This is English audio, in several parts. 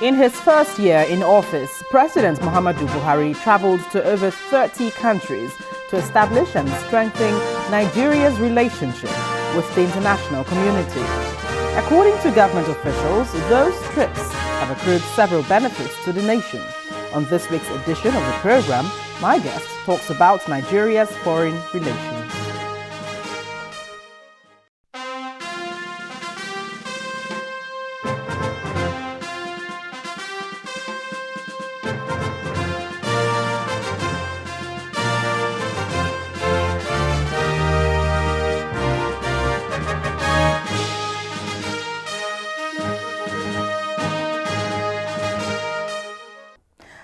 In his first year in office, President Muhammadu Buhari traveled to over 30 countries to establish and strengthen Nigeria's relationship with the international community. According to government officials, those trips have accrued several benefits to the nation. On this week's edition of the program, my guest talks about Nigeria's foreign relations.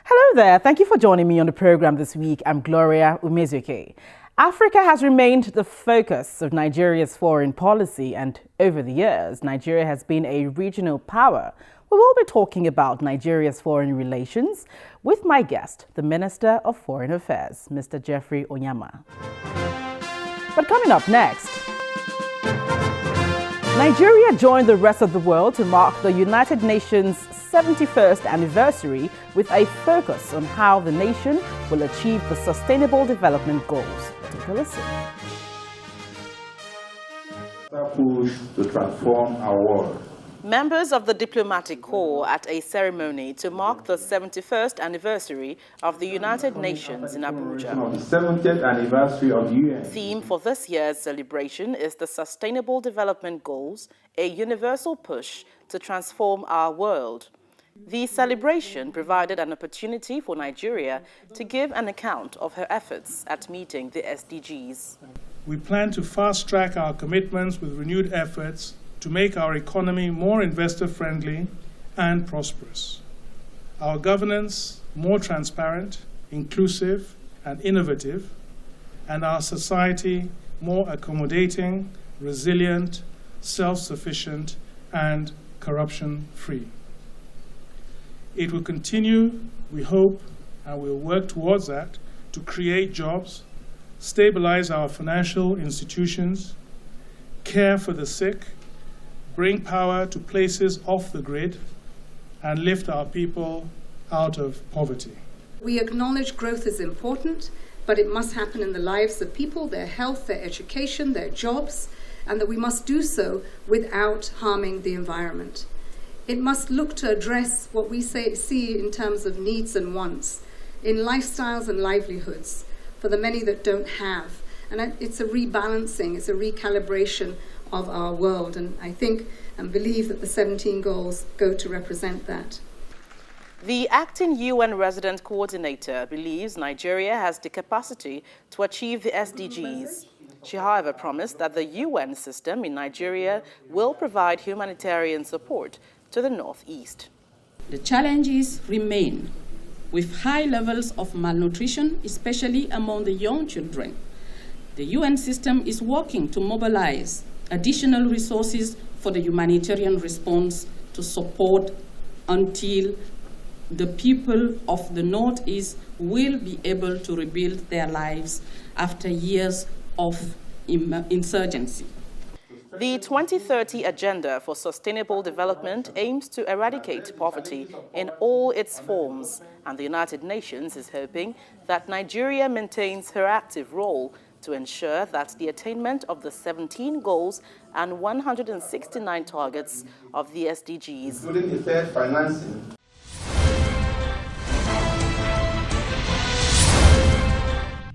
Hello there. Thank you for joining me on the program this week. I'm Gloria Ume-Ezeoke. Africa has remained the focus of Nigeria's foreign policy, and over the years, Nigeria has been a regional power. We will be talking about Nigeria's foreign relations with my guest, the Minister of Foreign Affairs, Mr. Jeffrey Onyama. But coming up next, Nigeria joined the rest of the world to mark the United Nations 71st anniversary with a focus on how the nation will achieve the Sustainable Development Goals. Take a listen. Push to transform our world. Members of the diplomatic corps at a ceremony to mark the 71st anniversary of the United Nations in Abuja. The 70th anniversary of the UN. Theme for this year's celebration is the Sustainable Development Goals, a universal push to transform our world. The celebration provided an opportunity for Nigeria to give an account of her efforts at meeting the SDGs. We plan to fast-track our commitments with renewed efforts to make our economy more investor-friendly and prosperous, our governance more transparent, inclusive, and innovative, and our society more accommodating, resilient, self-sufficient, and corruption-free. It will continue, we hope, and we'll work towards that, to create jobs, stabilize our financial institutions, care for the sick, bring power to places off the grid, and lift our people out of poverty. We acknowledge growth is important, but it must happen in the lives of people, their health, their education, their jobs, and that we must do so without harming the environment. It must look to address what we see in terms of needs and wants, in lifestyles and livelihoods for the many that don't have. And it's a rebalancing, it's a recalibration of our world, and I think and believe that the 17 goals go to represent that. The acting UN resident coordinator believes Nigeria has the capacity to achieve the SDGs. She, however, promised that the UN system in Nigeria will provide humanitarian support to the northeast. The challenges remain, with high levels of malnutrition, especially among the young children. The UN system is working to mobilize additional resources for the humanitarian response to support until the people of the Northeast will be able to rebuild their lives after years of insurgency. The 2030 Agenda for Sustainable Development aims to eradicate poverty in all its forms, and the United Nations is hoping that Nigeria maintains her active role to ensure that the attainment of the 17 goals and 169 targets of the SDGs, including the third financing,